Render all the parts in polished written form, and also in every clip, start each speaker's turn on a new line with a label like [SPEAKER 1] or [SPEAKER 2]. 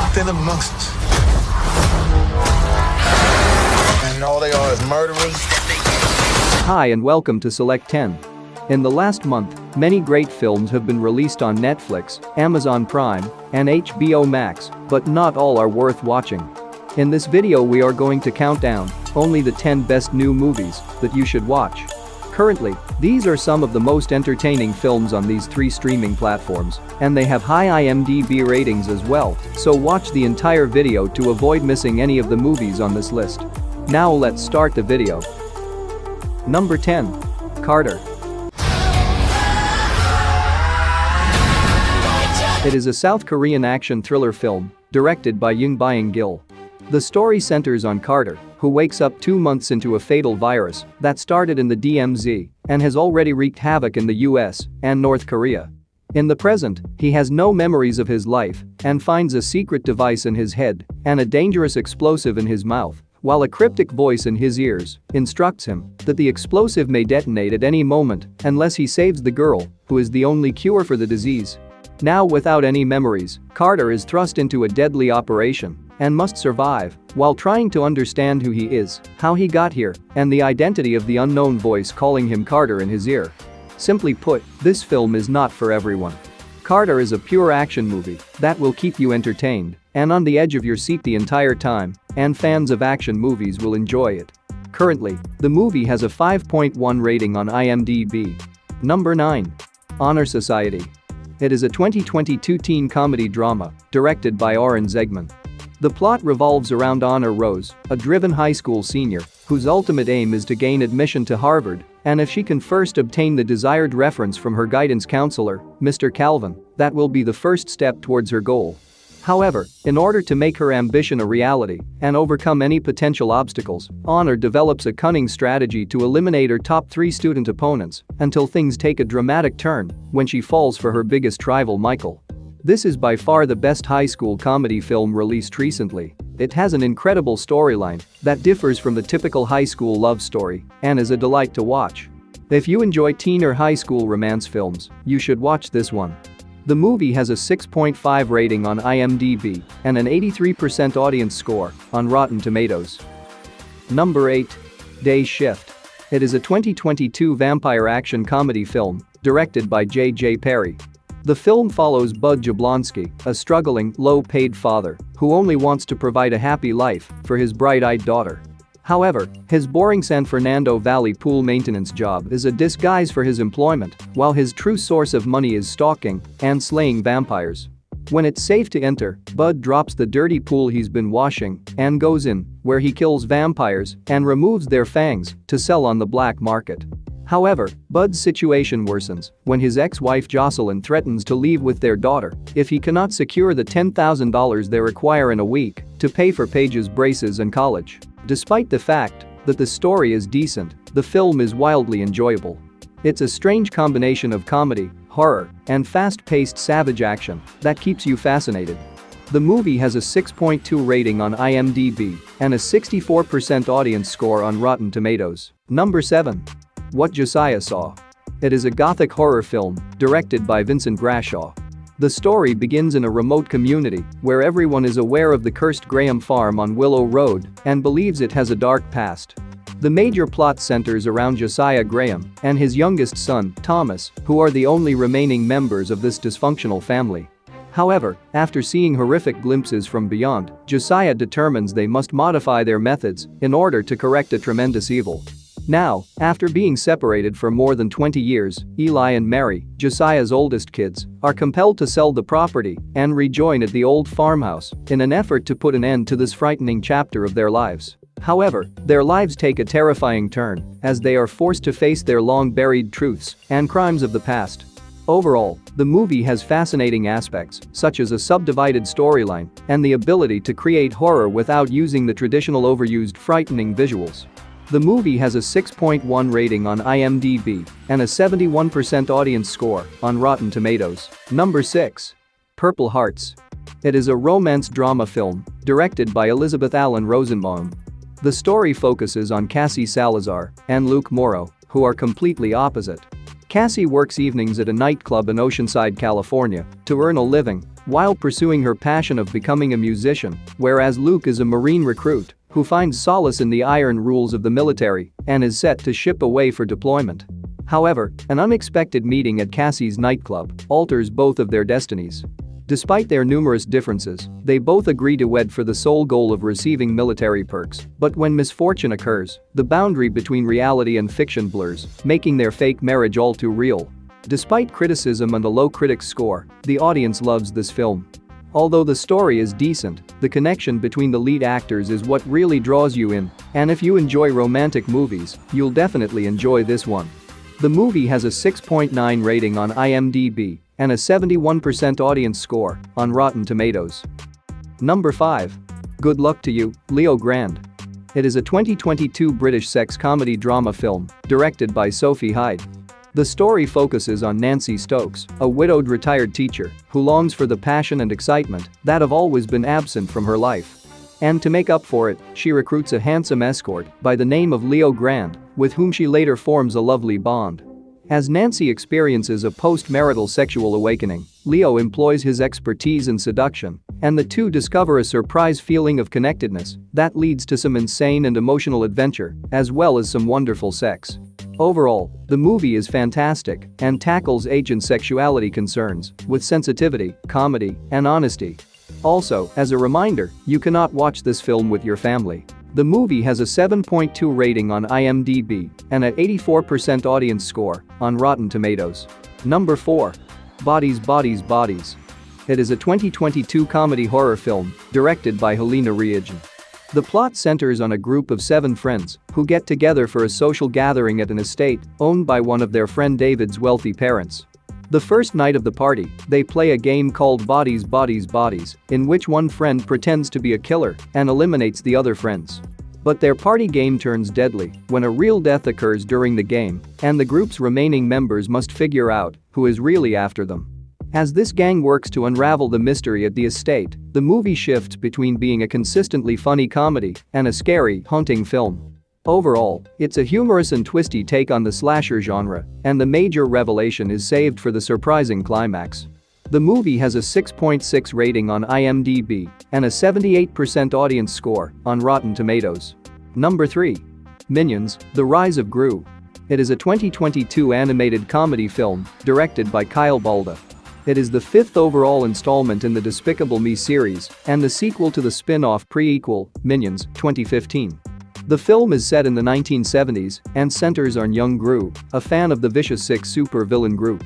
[SPEAKER 1] walked in amongst us. And all they are is murderers.
[SPEAKER 2] Hi and welcome to Select 10. In the last month, many great films have been released on Netflix, Amazon Prime, and HBO Max, but not all are worth watching. In this video we are going to count down only the 10 best new movies that you should watch. Currently, these are some of the most entertaining films on these 3 streaming platforms, and they have high IMDb ratings as well, so watch the entire video to avoid missing any of the movies on this list. Now let's start the video. Number 10. Carter. It is a South Korean action thriller film directed by Yoon Byung-gil. The story centers on Carter, who wakes up 2 months into a fatal virus that started in the DMZ and has already wreaked havoc in the US and North Korea. In the present, he has no memories of his life and finds a secret device in his head and a dangerous explosive in his mouth, while a cryptic voice in his ears instructs him that the explosive may detonate at any moment unless he saves the girl, who is the only cure for the disease. Now without any memories, Carter is thrust into a deadly operation and must survive while trying to understand who he is, how he got here, and the identity of the unknown voice calling him Carter in his ear. Simply put, this film is not for everyone. Carter is a pure action movie that will keep you entertained and on the edge of your seat the entire time, and fans of action movies will enjoy it. Currently, the movie has a 5.1 rating on IMDb. Number 9. Honor Society. It is a 2022 teen comedy drama directed by Oren Zegman. The plot revolves around Honor Rose, a driven high school senior whose ultimate aim is to gain admission to Harvard, and if she can first obtain the desired reference from her guidance counselor, Mr. Calvin, that will be the first step towards her goal. However, in order to make her ambition a reality and overcome any potential obstacles, Honor develops a cunning strategy to eliminate her top 3 student opponents until things take a dramatic turn when she falls for her biggest rival Michael. This is by far the best high school comedy film released recently. It has an incredible storyline that differs from the typical high school love story and is a delight to watch. If you enjoy teen or high school romance films, you should watch this one. The movie has a 6.5 rating on IMDb and an 83% audience score on Rotten Tomatoes. Number 8. Day Shift. It is a 2022 vampire action comedy film directed by J.J. Perry. The film follows Bud Jablonski, a struggling, low-paid father who only wants to provide a happy life for his bright-eyed daughter. However, his boring San Fernando Valley pool maintenance job is a disguise for his employment, while his true source of money is stalking and slaying vampires. When it's safe to enter, Bud drops the dirty pool he's been washing and goes in, where he kills vampires and removes their fangs to sell on the black market. However, Bud's situation worsens when his ex-wife Jocelyn threatens to leave with their daughter if he cannot secure the $10,000 they require in a week to pay for Paige's braces and college. Despite the fact that the story is decent, the film is wildly enjoyable. It's a strange combination of comedy, horror, and fast-paced savage action that keeps you fascinated. The movie has a 6.2 rating on IMDb and a 64% audience score on Rotten Tomatoes. Number 7. What Josiah Saw. It is a gothic horror film directed by Vincent Grashaw. The story begins in a remote community where everyone is aware of the cursed Graham farm on Willow Road and believes it has a dark past. The major plot centers around Josiah Graham and his youngest son, Thomas, who are the only remaining members of this dysfunctional family. However, after seeing horrific glimpses from beyond, Josiah determines they must modify their methods in order to correct a tremendous evil. Now, after being separated for more than 20 years, Eli and Mary, Josiah's oldest kids, are compelled to sell the property and rejoin at the old farmhouse in an effort to put an end to this frightening chapter of their lives. However, their lives take a terrifying turn as they are forced to face their long-buried truths and crimes of the past. Overall, the movie has fascinating aspects, such as a subdivided storyline and the ability to create horror without using the traditional overused frightening visuals. The movie has a 6.1 rating on IMDb and a 71% audience score on Rotten Tomatoes. Number 6. Purple Hearts. It is a romance drama film directed by Elizabeth Allen Rosenbaum. The story focuses on Cassie Salazar and Luke Morrow, who are completely opposite. Cassie works evenings at a nightclub in Oceanside, California, to earn a living, while pursuing her passion of becoming a musician, whereas Luke is a Marine recruit who finds solace in the iron rules of the military and is set to ship away for deployment. However, an unexpected meeting at Cassie's nightclub alters both of their destinies. Despite their numerous differences, they both agree to wed for the sole goal of receiving military perks, but when misfortune occurs, the boundary between reality and fiction blurs, making their fake marriage all too real. Despite criticism and a low critics score, the audience loves this film. Although the story is decent, the connection between the lead actors is what really draws you in, and if you enjoy romantic movies, you'll definitely enjoy this one. The movie has a 6.9 rating on IMDb and a 71% audience score on Rotten Tomatoes. Number 5. Good Luck to You, Leo Grande. It is a 2022 British sex comedy drama film directed by Sophie Hyde. The story focuses on Nancy Stokes, a widowed retired teacher who longs for the passion and excitement that have always been absent from her life. And to make up for it, she recruits a handsome escort by the name of Leo Grande, with whom she later forms a lovely bond. As Nancy experiences a post-marital sexual awakening, Leo employs his expertise in seduction, and the two discover a surprise feeling of connectedness that leads to some insane and emotional adventure, as well as some wonderful sex. Overall, the movie is fantastic and tackles age and sexuality concerns with sensitivity, comedy, and honesty. Also, as a reminder, you cannot watch this film with your family. The movie has a 7.2 rating on IMDb and an 84% audience score on Rotten Tomatoes. Number 4. Bodies, Bodies, Bodies. It is a 2022 comedy horror film directed by Helena Reagan. The plot centers on a group of 7 friends who get together for a social gathering at an estate owned by one of their friend David's wealthy parents. The first night of the party, they play a game called Bodies, Bodies, Bodies, in which one friend pretends to be a killer and eliminates the other friends. But their party game turns deadly when a real death occurs during the game, and the group's remaining members must figure out who is really after them. As this gang works to unravel the mystery at the estate, the movie shifts between being a consistently funny comedy and a scary, haunting film. Overall, it's a humorous and twisty take on the slasher genre, and the major revelation is saved for the surprising climax. The movie has a 6.6 rating on IMDb and a 78% audience score on Rotten Tomatoes. Number 3. Minions: The Rise of Gru. It is a 2022 animated comedy film directed by Kyle Balda. It is the 5th overall installment in the Despicable Me series and the sequel to the spin-off prequel, Minions, 2015. The film is set in the 1970s and centers on young Gru, a fan of the Vicious Six super-villain group.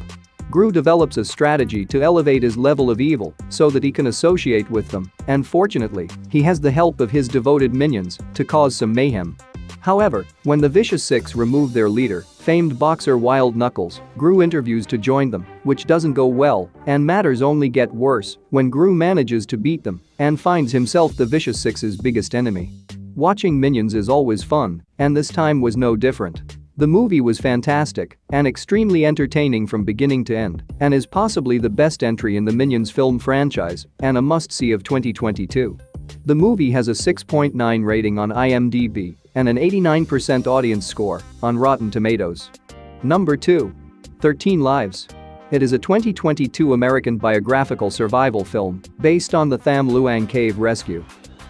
[SPEAKER 2] Gru develops a strategy to elevate his level of evil so that he can associate with them, and fortunately, he has the help of his devoted minions to cause some mayhem. However, when the Vicious Six remove their leader, famed boxer Wild Knuckles, Gru interviews to join them, which doesn't go well, and matters only get worse when Gru manages to beat them and finds himself the Vicious Six's biggest enemy. Watching Minions is always fun, and this time was no different. The movie was fantastic and extremely entertaining from beginning to end, and is possibly the best entry in the Minions film franchise and a must-see of 2022. The movie has a 6.9 rating on IMDb and an 89% audience score on Rotten Tomatoes. Number 2. 13 Lives. It is a 2022 American biographical survival film based on the Tham Luang Cave rescue.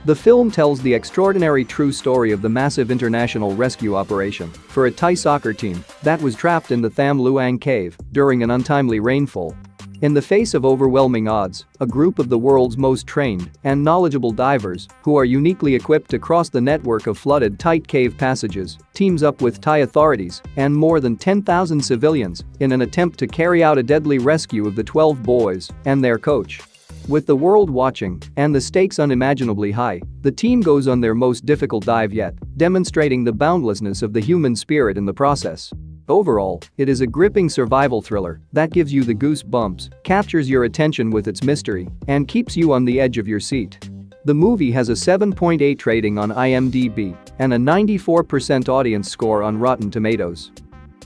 [SPEAKER 2] The film tells the extraordinary true story of the massive international rescue operation for a Thai soccer team that was trapped in the Tham Luang Cave during an untimely rainfall. In the face of overwhelming odds, a group of the world's most trained and knowledgeable divers, who are uniquely equipped to cross the network of flooded tight cave passages, teams up with Thai authorities and more than 10,000 civilians in an attempt to carry out a deadly rescue of the 12 boys and their coach. With the world watching and the stakes unimaginably high, the team goes on their most difficult dive yet, demonstrating the boundlessness of the human spirit in the process. Overall, it is a gripping survival thriller that gives you the goosebumps, captures your attention with its mystery, and keeps you on the edge of your seat. The movie has a 7.8 rating on IMDb and a 94% audience score on Rotten Tomatoes.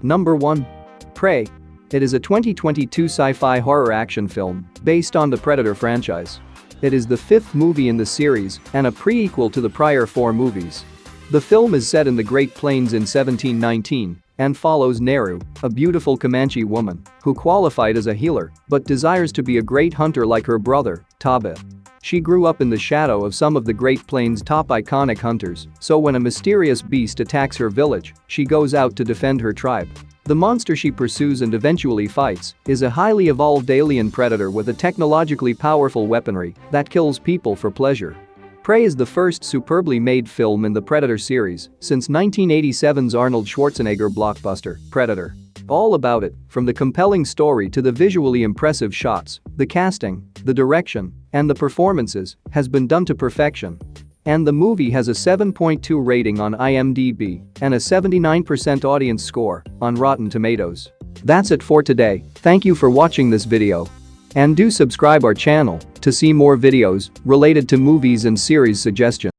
[SPEAKER 2] Number 1. Prey. It is a 2022 sci-fi horror action film based on the Predator franchise. It is the 5th movie in the series and a prequel to the prior 4 movies. The film is set in the Great Plains in 1719 and follows Neru, a beautiful Comanche woman who qualified as a healer but desires to be a great hunter like her brother, Tabe. She grew up in the shadow of some of the Great Plains' top iconic hunters, so when a mysterious beast attacks her village, she goes out to defend her tribe. The monster she pursues and eventually fights is a highly evolved alien predator with a technologically powerful weaponry that kills people for pleasure. Prey is the first superbly made film in the Predator series since 1987's Arnold Schwarzenegger blockbuster, Predator. All about it, from the compelling story to the visually impressive shots, the casting, the direction, and the performances, has been done to perfection. And the movie has a 7.2 rating on IMDb and a 79% audience score on Rotten Tomatoes. That's it for today. Thank you for watching this video. And do subscribe our channel to see more videos related to movies and series suggestions.